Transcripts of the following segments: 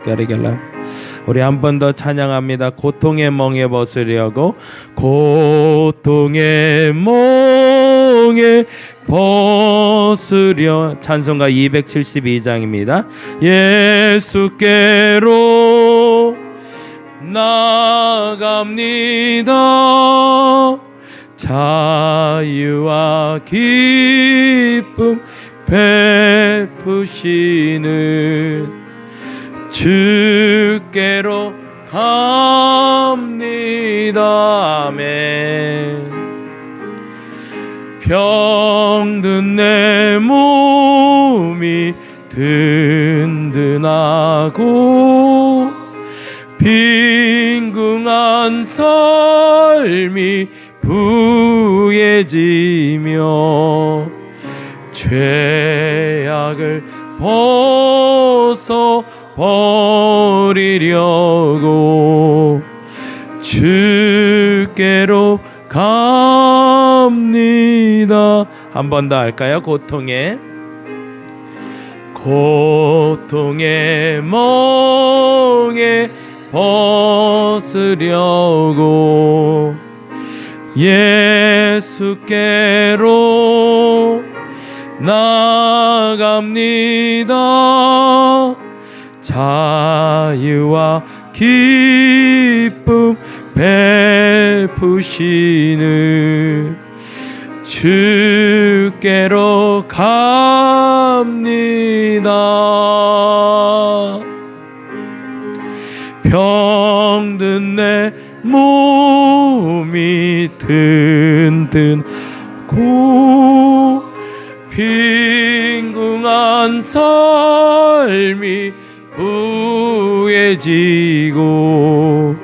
가리갈라. 우리 한 번 더 찬양합니다. 고통의 멍에 벗으려고 고통의 멍에 벗으려. 찬송가 272장입니다. 예수께로 나갑니다. 자유와 기쁨 베푸시는 주께로 갑니다. 아멘. 병든 내 몸이 든든하고 빈궁한 삶이 부해지며 죄악을 벗어 버리려고 주께로 갑니다. 한 번 더 할까요? 고통의 멍에 벗으려고 예수께로 나갑니다. 자유와 기쁨 베푸시는 주께로 갑니다. 병든 내 몸이 든든하고 빈궁한 삶이 부해지고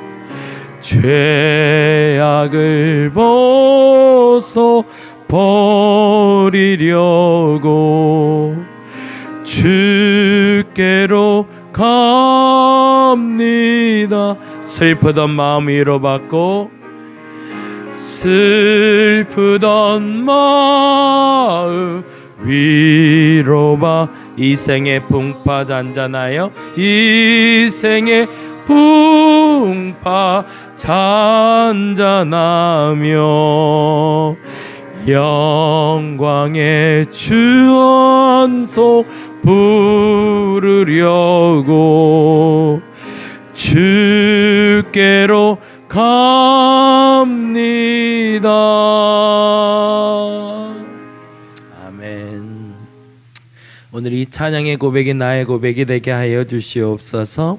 죄악을 벗어 버리려고 주께로 갑니다. 슬프던 마음 위로받고 슬프던 마음 위로받. 이 생의 풍파 잔잔하여 이 생의 풍파 잔잔하며 영광의 주원소 부르려고 주께로 갑니다. 아멘. 오늘 이 찬양의 고백이 나의 고백이 되게 하여 주시옵소서.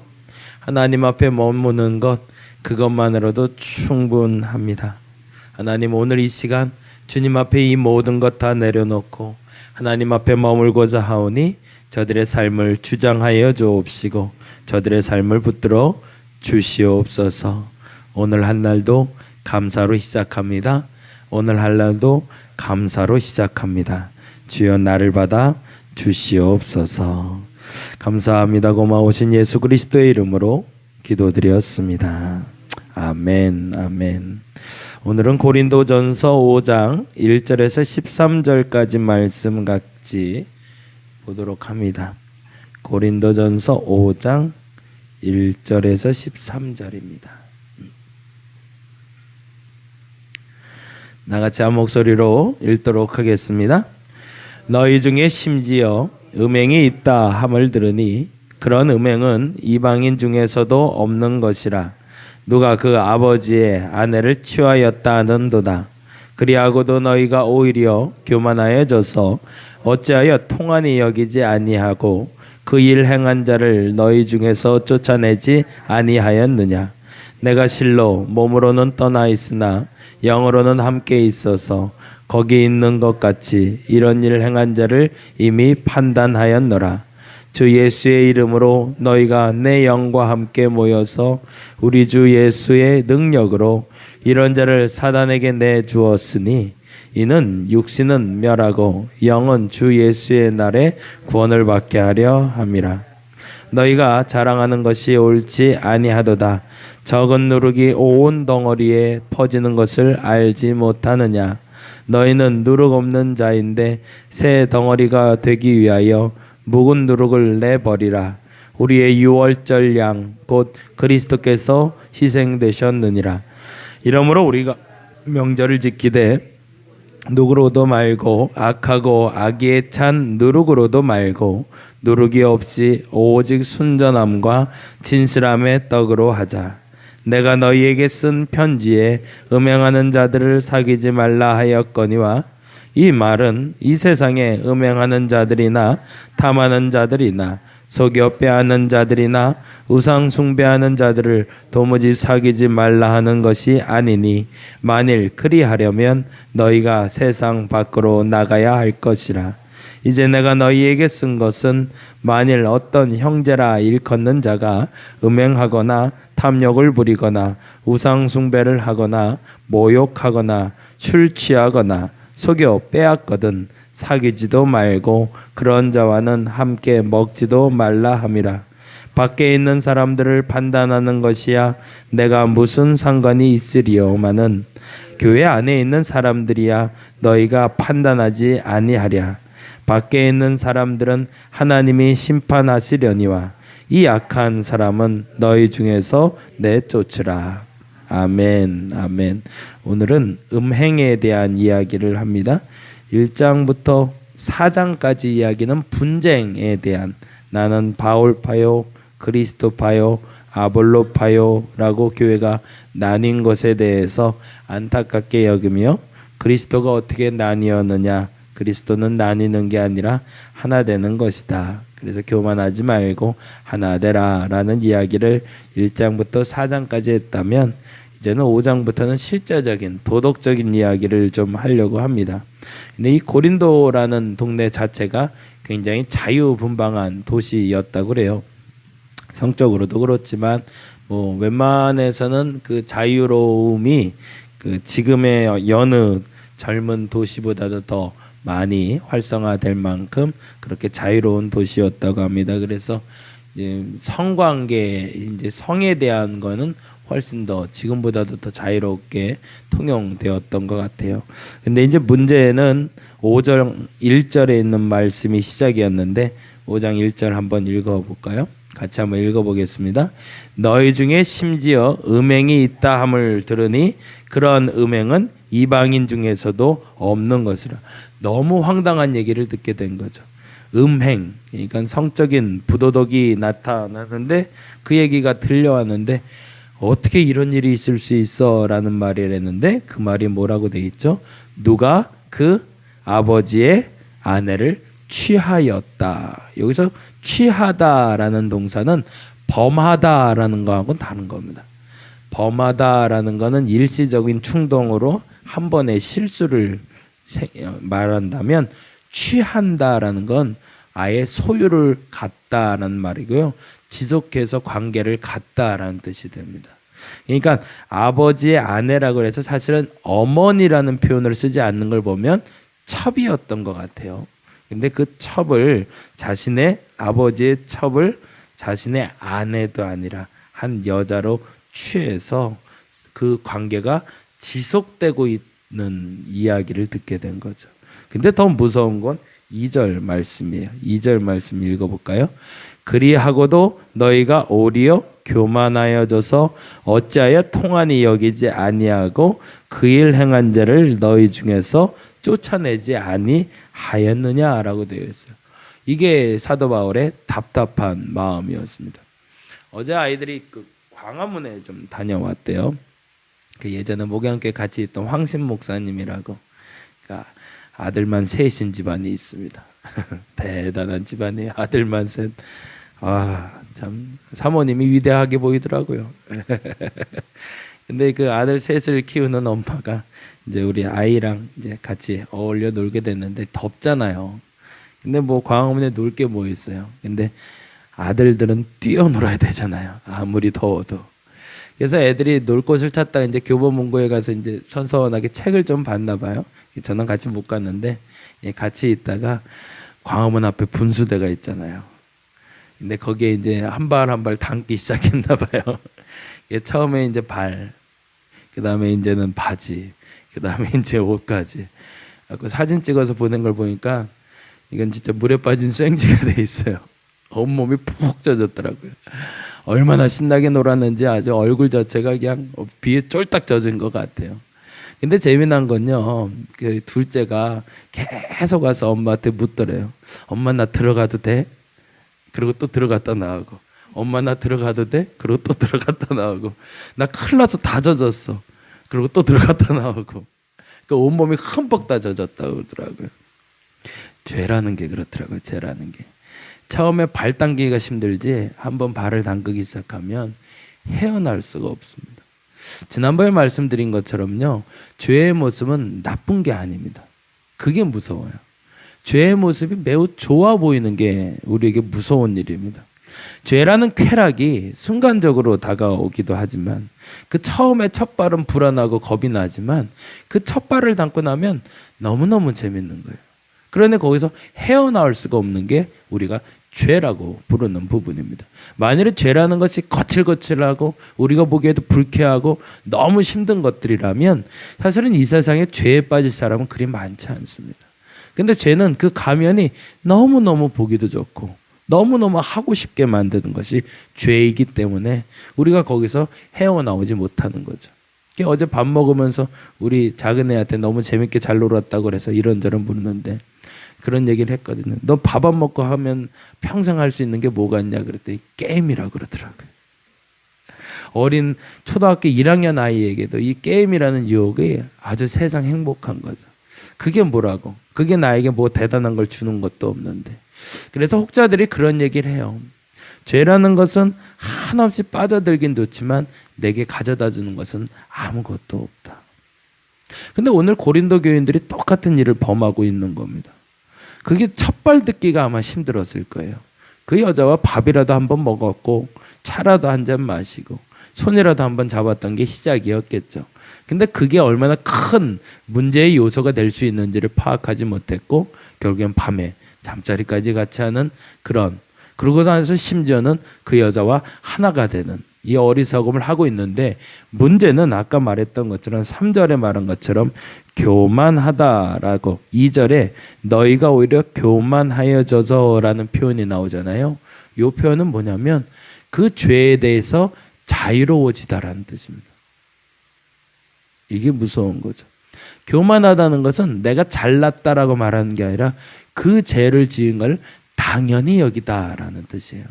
하나님 앞에 머무는 것, 그것만으로도 충분합니다. 하나님, 오늘 이 시간 주님 앞에 이 모든 것 다 내려놓고 하나님 앞에 머물고자 하오니 저들의 삶을 주장하여 주옵시고 저들의 삶을 붙들어 주시옵소서. 오늘 한 날도 감사로 시작합니다. 오늘 한 날도 감사로 시작합니다. 주여 나를 받아 주시옵소서. 감사합니다. 고마우신 예수 그리스도의 이름으로 기도드렸습니다. 아멘. 아멘. 오늘은 고린도전서 5장 1절에서 13절까지 말씀 같이 보도록 합니다. 고린도전서 5장 1절에서 13절입니다. 나같이 한 목소리로 읽도록 하겠습니다. 너희 중에 심지어 음행이 있다 함을 들으니 그런 음행은 이방인 중에서도 없는 것이라. 누가 그 아버지의 아내를 취하였다 하는도다. 그리하고도 너희가 오히려 교만하여져서 어찌하여 통한이 여기지 아니하고 그 일 행한 자를 너희 중에서 쫓아내지 아니하였느냐. 내가 실로 몸으로는 떠나 있으나 영으로는 함께 있어서 거기 있는 것 같이 이런 일 행한 자를 이미 판단하였노라. 주 예수의 이름으로 너희가 내 영과 함께 모여서 우리 주 예수의 능력으로 이런 자를 사단에게 내주었으니 이는 육신은 멸하고 영은 주 예수의 날에 구원을 받게 하려 함이라. 너희가 자랑하는 것이 옳지 아니하도다. 적은 누룩이 온 덩어리에 퍼지는 것을 알지 못하느냐. 너희는 누룩 없는 자인데 새 덩어리가 되기 위하여 묵은 누룩을 내버리라. 우리의 유월절 양 곧 그리스도께서 희생되셨느니라. 이러므로 우리가 명절을 지키되 누구로도 말고 악하고 악의에 찬 누룩으로도 말고 누룩이 없이 오직 순전함과 진실함의 떡으로 하자. 내가 너희에게 쓴 편지에 음행하는 자들을 사귀지 말라 하였거니와 이 말은 이 세상에 음행하는 자들이나 탐하는 자들이나 속여 빼앗는 자들이나 우상 숭배하는 자들을 도무지 사귀지 말라 하는 것이 아니니 만일 그리하려면 너희가 세상 밖으로 나가야 할 것이라. 이제 내가 너희에게 쓴 것은 만일 어떤 형제라 일컫는 자가 음행하거나 탐욕을 부리거나 우상 숭배를 하거나 모욕하거나 술 취하거나 속여 빼앗거든 사귀지도 말고 그런 자와는 함께 먹지도 말라 함이라. 밖에 있는 사람들을 판단하는 것이야 내가 무슨 상관이 있으리요마는 교회 안에 있는 사람들이야 너희가 판단하지 아니하랴. 밖에 있는 사람들은 하나님이 심판하시려니와 이 악한 사람은 너희 중에서 내쫓으라. 아멘. 아멘. 오늘은 음행에 대한 이야기를 합니다. 1장부터 4장까지 이야기는 분쟁에 대한, 나는 바울파요 그리스도파요 아볼로파요라고 교회가 나뉜 것에 대해서 안타깝게 여기며, 그리스도가 어떻게 나뉘었느냐, 그리스도는 나뉘는 게 아니라 하나 되는 것이다. 그래서 교만하지 말고 하나 되라 라는 이야기를 1장부터 4장까지 했다면, 이제는 5장부터는 실제적인 도덕적인 이야기를 좀 하려고 합니다. 근데 이 고린도라는 동네 자체가 굉장히 자유분방한 도시였다고 그래요. 성적으로도 그렇지만 뭐 웬만해서는 그 자유로움이 그 지금의 여느 젊은 도시보다도 더 많이 활성화될 만큼 그렇게 자유로운 도시였다고 합니다. 그래서 이제 성관계, 이제 성에 대한 거는 훨씬 더 지금보다도 더 자유롭게 통용되었던 것 같아요. 근데 이제 문제는 5장 1절에 있는 말씀이 시작이었는데 5장 1절 한번 읽어볼까요? 같이 한번 읽어보겠습니다. 너희 중에 심지어 음행이 있다 함을 들으니 그런 음행은 이방인 중에서도 없는 것이라. 너무 황당한 얘기를 듣게 된 거죠. 음행, 그러니까 성적인 부도덕이 나타나는데 그 얘기가 들려왔는데 어떻게 이런 일이 있을 수 있어? 라는 말을 했는데 그 말이 뭐라고 돼 있죠? 누가 그 아버지의 아내를 취하였다. 여기서 취하다라는 동사는 범하다라는 거하고는 다른 겁니다. 범하다라는 거는 일시적인 충동으로 한 번의 실수를 말한다면, 취한다라는 건 아예 소유를 갖다라는 말이고요. 지속해서 관계를 갖다라는 뜻이 됩니다. 그러니까 아버지의 아내라고 해서 사실은 어머니라는 표현을 쓰지 않는 걸 보면 첩이었던 것 같아요. 근데 그 첩을, 자신의 아버지의 첩을 자신의 아내도 아니라 한 여자로 취해서 그 관계가 지속되고 있는 이야기를 듣게 된 거죠. 근데 더 무서운 건 2절 말씀이에요. 2절 말씀 읽어볼까요? 그리하고도 너희가 오히려 교만하여져서 어찌하여 통한이 여기지 아니하고 그 일 행한 자를 너희 중에서 쫓아내지 아니하였느냐라고 되어 있어요. 이게 사도 바울의 답답한 마음이었습니다. 어제 아이들이 그 광화문에 좀 다녀왔대요. 그 예전에 목양교회 같이 있던 황신 목사님이라고, 그러니까 아들만 셋인 집안이 있습니다. 대단한 집안이에요. 아들만 셋. 참 사모님이 위대하게 보이더라고요. 근데 그 아들 셋을 키우는 엄마가 이제 우리 아이랑 이제 같이 어울려 놀게 됐는데 덥잖아요. 근데 뭐 광화문에 놀 게 뭐 있어요. 근데 아들들은 뛰어놀아야 되잖아요. 아무리 더워도. 그래서 애들이 놀 곳을 찾다가 이제 교보문고에 가서 이제 선선하게 책을 좀 봤나 봐요. 저는 같이 못 갔는데 같이 있다가 광화문 앞에 분수대가 있잖아요. 근데 거기에 이제 한 발 한 발 담기 시작했나 봐요. 처음에 이제 발, 그 다음에 이제는 바지, 그 다음에 이제 옷까지. 그 사진 찍어서 보낸 걸 보니까 이건 진짜 물에 빠진 수행지가 돼 있어요. 온몸이 푹 젖었더라고요. 얼마나 신나게 놀았는지 아주 얼굴 자체가 그냥 비에 쫄딱 젖은 것 같아요. 근데 재미난 건요, 그 둘째가 계속 와서 엄마한테 묻더래요. 엄마 나 들어가도 돼? 그리고 또 들어갔다 나오고, 엄마 나 들어가도 돼? 그리고 또 들어갔다 나오고, 나 큰일 나서 다 젖었어. 그리고 또 들어갔다 나오고, 그 온몸이 흠뻑 다 젖었다고 그러더라고요. 죄라는 게 그렇더라고요. 죄라는 게 처음에 발 당기기가 힘들지 한번 발을 담그기 시작하면 헤어날 수가 없습니다. 지난번에 말씀드린 것처럼요, 죄의 모습은 나쁜 게 아닙니다. 그게 무서워요. 죄의 모습이 매우 좋아 보이는 게 우리에게 무서운 일입니다. 죄라는 쾌락이 순간적으로 다가오기도 하지만, 그 처음에 첫 발은 불안하고 겁이 나지만 그 첫 발을 담고 나면 너무너무 재밌는 거예요. 그런데 거기서 헤어나올 수가 없는 게 우리가 죄라고 부르는 부분입니다. 만일에 죄라는 것이 거칠거칠하고 우리가 보기에도 불쾌하고 너무 힘든 것들이라면 사실은 이 세상에 죄에 빠질 사람은 그리 많지 않습니다. 근데 죄는 그 가면이 너무너무 보기도 좋고 너무너무 하고 싶게 만드는 것이 죄이기 때문에 우리가 거기서 헤어나오지 못하는 거죠. 어제 밥 먹으면서 우리 작은 애한테 너무 재밌게 잘 놀았다고 그래서 이런저런 묻는데 그런 얘기를 했거든요. 너 밥 안 먹고 하면 평생 할 수 있는 게 뭐가 있냐 그랬더니 게임이라고 그러더라고요. 어린 초등학교 1학년 아이에게도 이 게임이라는 유혹이 아주 세상 행복한 거죠. 그게 뭐라고? 그게 나에게 뭐 대단한 걸 주는 것도 없는데. 그래서 혹자들이 그런 얘기를 해요. 죄라는 것은 한없이 빠져들긴 좋지만 내게 가져다 주는 것은 아무것도 없다. 근데 오늘 고린도 교인들이 똑같은 일을 범하고 있는 겁니다. 그게 첫발 듣기가 아마 힘들었을 거예요. 그 여자와 밥이라도 한번 먹었고 차라도 한 잔 마시고 손이라도 한번 잡았던 게 시작이었겠죠. 근데 그게 얼마나 큰 문제의 요소가 될 수 있는지를 파악하지 못했고 결국엔 밤에 잠자리까지 같이 하는 그런, 그러고 나서 심지어는 그 여자와 하나가 되는 이 어리석음을 하고 있는데, 문제는 아까 말했던 것처럼 3절에 말한 것처럼 교만하다라고 2절에 너희가 오히려 교만하여져서라는 표현이 나오잖아요. 이 표현은 뭐냐면 그 죄에 대해서 자유로워지다라는 뜻입니다. 이게 무서운 거죠. 교만하다는 것은 내가 잘났다라고 말하는 게 아니라 그 죄를 지은 걸 당연히 여기다라는 뜻이에요.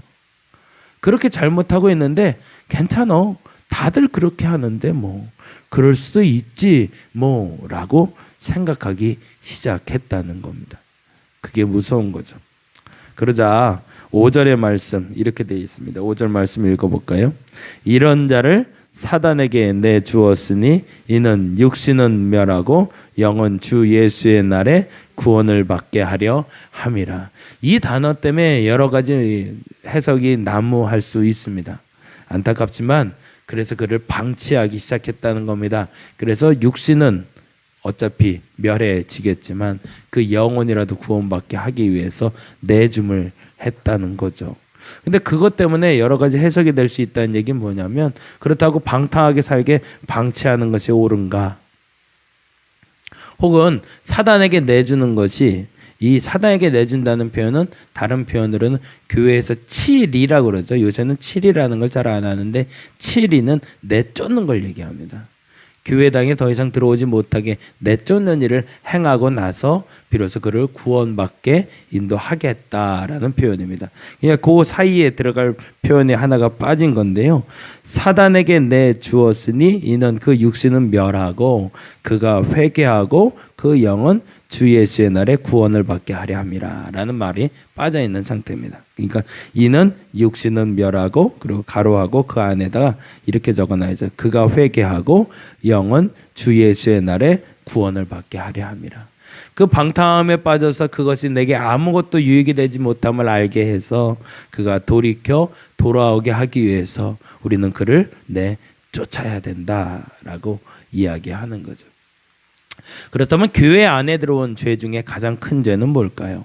그렇게 잘못하고 있는데 괜찮아, 다들 그렇게 하는데 뭐 그럴 수도 있지 뭐 라고 생각하기 시작했다는 겁니다. 그게 무서운 거죠. 그러자 5절의 말씀 이렇게 되어 있습니다. 5절 말씀 읽어볼까요? 이런 자를 사단에게 내주었으니 이는 육신은 멸하고 영은 주 예수의 날에 구원을 받게 하려 함이라. 이 단어 때문에 여러 가지 해석이 난무할 수 있습니다. 안타깝지만 그래서 그를 방치하기 시작했다는 겁니다. 그래서 육신은 어차피 멸해지겠지만 그 영혼이라도 구원받게 하기 위해서 내줌을 했다는 거죠. 근데 그것 때문에 여러 가지 해석이 될 수 있다는 얘기는 뭐냐면, 그렇다고 방탕하게 살게 방치하는 것이 옳은가? 혹은 사단에게 내주는 것이, 이 사단에게 내준다는 표현은 다른 표현으로는 교회에서 칠이라고 그러죠. 요새는 칠이라는 걸 잘 안 하는데 칠이는 내쫓는 걸 얘기합니다. 교회당에 더 이상 들어오지 못하게 내쫓는 일을 행하고 나서 비로소 그를 구원받게 인도하겠다라는 표현입니다. 그러니까 그 사이에 들어갈 표현이 하나가 빠진 건데요. 사단에게 내주었으니 이는 그 육신은 멸하고 그가 회개하고 그 영은 주 예수의 날에 구원을 받게 하려 함이라 라는 말이 빠져 있는 상태입니다. 그러니까 이는 육신은 멸하고 그리고 가로하고 그 안에다가 이렇게 적어놔야죠. 그가 회개하고 영은 주 예수의 날에 구원을 받게 하려 함이라. 그 방탕함에 빠져서 그것이 내게 아무것도 유익이 되지 못함을 알게 해서 그가 돌이켜 돌아오게 하기 위해서 우리는 그를 내쫓아야 된다라고 이야기하는 거죠. 그렇다면 교회 안에 들어온 죄 중에 가장 큰 죄는 뭘까요?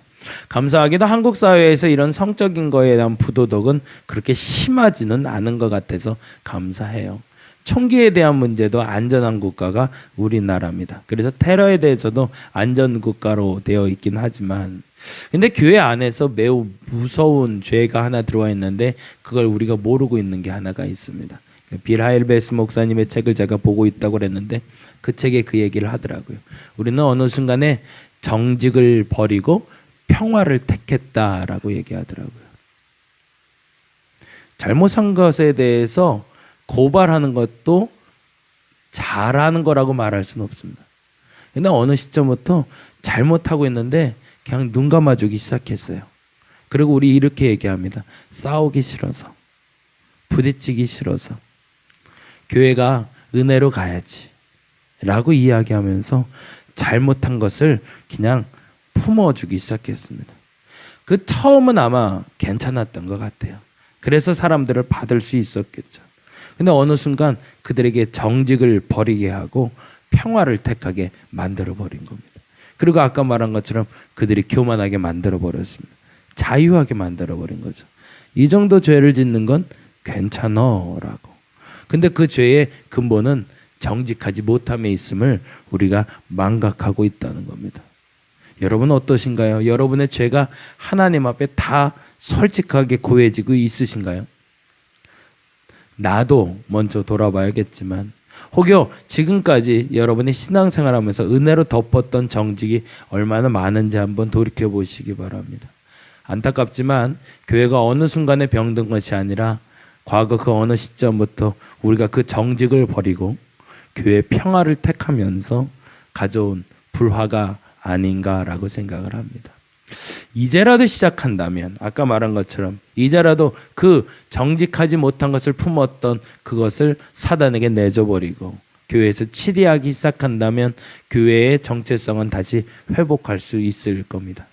감사하게도 한국 사회에서 이런 성적인 거에 대한 부도덕은 그렇게 심하지는 않은 것 같아서 감사해요. 총기에 대한 문제도 안전한 국가가 우리나라입니다. 그래서 테러에 대해서도 안전국가로 되어 있긴 하지만 근데 교회 안에서 매우 무서운 죄가 하나 들어와 있는데 그걸 우리가 모르고 있는 게 하나가 있습니다. 빌 하일베스 목사님의 책을 제가 보고 있다고 그랬는데 그 책에 그 얘기를 하더라고요. 우리는 어느 순간에 정직을 버리고 평화를 택했다라고 얘기하더라고요. 잘못한 것에 대해서 고발하는 것도 잘하는 거라고 말할 수는 없습니다. 근데 어느 시점부터 잘못하고 있는데 그냥 눈 감아주기 시작했어요. 그리고 우리 이렇게 얘기합니다. 싸우기 싫어서, 부딪히기 싫어서, 교회가 은혜로 가야지 라고 이야기하면서 잘못한 것을 그냥 품어주기 시작했습니다. 그 처음은 아마 괜찮았던 것 같아요. 그래서 사람들을 받을 수 있었겠죠. 근데 어느 순간 그들에게 정직을 버리게 하고 평화를 택하게 만들어 버린 겁니다. 그리고 아까 말한 것처럼 그들이 교만하게 만들어 버렸습니다. 자유하게 만들어 버린 거죠. 이 정도 죄를 짓는 건 괜찮아라고. 근데 그 죄의 근본은 정직하지 못함에 있음을 우리가 망각하고 있다는 겁니다. 여러분 어떠신가요? 여러분의 죄가 하나님 앞에 다 솔직하게 고해지고 있으신가요? 나도 먼저 돌아봐야겠지만 혹여 지금까지 여러분이 신앙생활하면서 은혜로 덮었던 정직이 얼마나 많은지 한번 돌이켜 보시기 바랍니다. 안타깝지만 교회가 어느 순간에 병든 것이 아니라 과거 그 어느 시점부터 우리가 그 정직을 버리고 교회의 평화를 택하면서 가져온 불화가 아닌가라고 생각을 합니다. 이제라도 시작한다면 아까 말한 것처럼 이제라도 그 정직하지 못한 것을 품었던 그것을 사단에게 내줘버리고 교회에서 치리하기 시작한다면 교회의 정체성은 다시 회복할 수 있을 겁니다.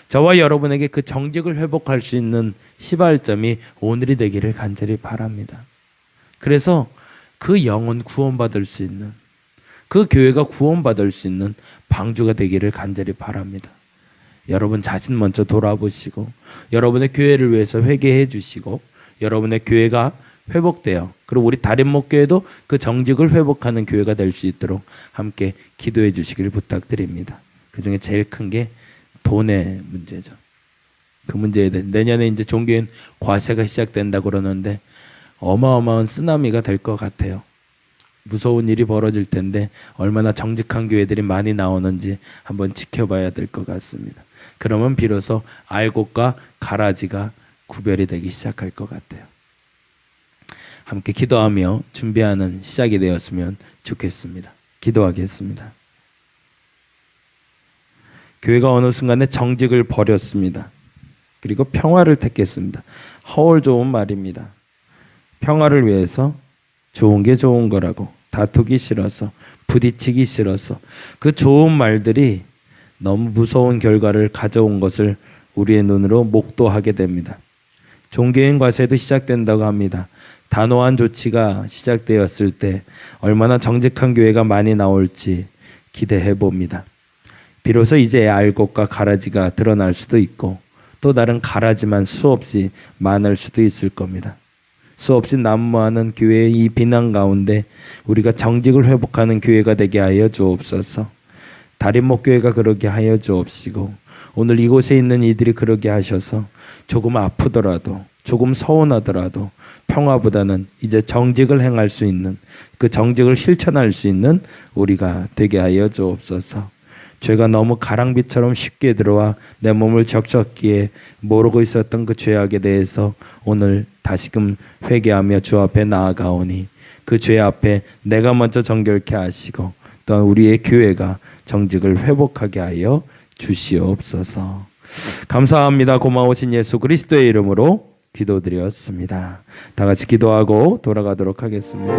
저와 여러분에게 그 정직을 회복할 수 있는 시발점이 오늘이 되기를 간절히 바랍니다. 그래서 그 영혼 구원받을 수 있는, 그 교회가 구원받을 수 있는 방주가 되기를 간절히 바랍니다. 여러분 자신 먼저 돌아보시고 여러분의 교회를 위해서 회개해 주시고 여러분의 교회가 회복되어 그리고 우리 다림목교회도 그 정직을 회복하는 교회가 될 수 있도록 함께 기도해 주시길 부탁드립니다. 그 중에 제일 큰 게 돈의 문제죠. 그 문제에 대해 내년에 이제 종교인 과세가 시작된다고 그러는데 어마어마한 쓰나미가 될 것 같아요. 무서운 일이 벌어질 텐데 얼마나 정직한 교회들이 많이 나오는지 한번 지켜봐야 될 것 같습니다. 그러면 비로소 알곡과 가라지가 구별이 되기 시작할 것 같아요. 함께 기도하며 준비하는 시작이 되었으면 좋겠습니다. 기도하겠습니다. 교회가 어느 순간에 정직을 버렸습니다. 그리고 평화를 택했습니다. 허울 좋은 말입니다. 평화를 위해서 좋은 게 좋은 거라고 다투기 싫어서 부딪히기 싫어서 그 좋은 말들이 너무 무서운 결과를 가져온 것을 우리의 눈으로 목도하게 됩니다. 종교인 과세도 시작된다고 합니다. 단호한 조치가 시작되었을 때 얼마나 정직한 교회가 많이 나올지 기대해 봅니다. 비로소 이제 알곡과 가라지가 드러날 수도 있고 또 다른 가라지만 수없이 많을 수도 있을 겁니다. 수없이 난무하는 교회의 이 비난 가운데 우리가 정직을 회복하는 교회가 되게 하여 주옵소서. 다림목교회가 그러게 하여 주옵시고 오늘 이곳에 있는 이들이 그러게 하셔서 조금 아프더라도 조금 서운하더라도 평화보다는 이제 정직을 행할 수 있는 그 정직을 실천할 수 있는 우리가 되게 하여 주옵소서. 죄가 너무 가랑비처럼 쉽게 들어와 내 몸을 적적기에 모르고 있었던 그 죄악에 대해서 오늘 다시금 회개하며 주 앞에 나아가오니 그 죄 앞에 내가 먼저 정결케 하시고 또한 우리의 교회가 정직을 회복하게 하여 주시옵소서. 감사합니다. 고마우신 예수 그리스도의 이름으로 기도드렸습니다. 다 같이 기도하고 돌아가도록 하겠습니다.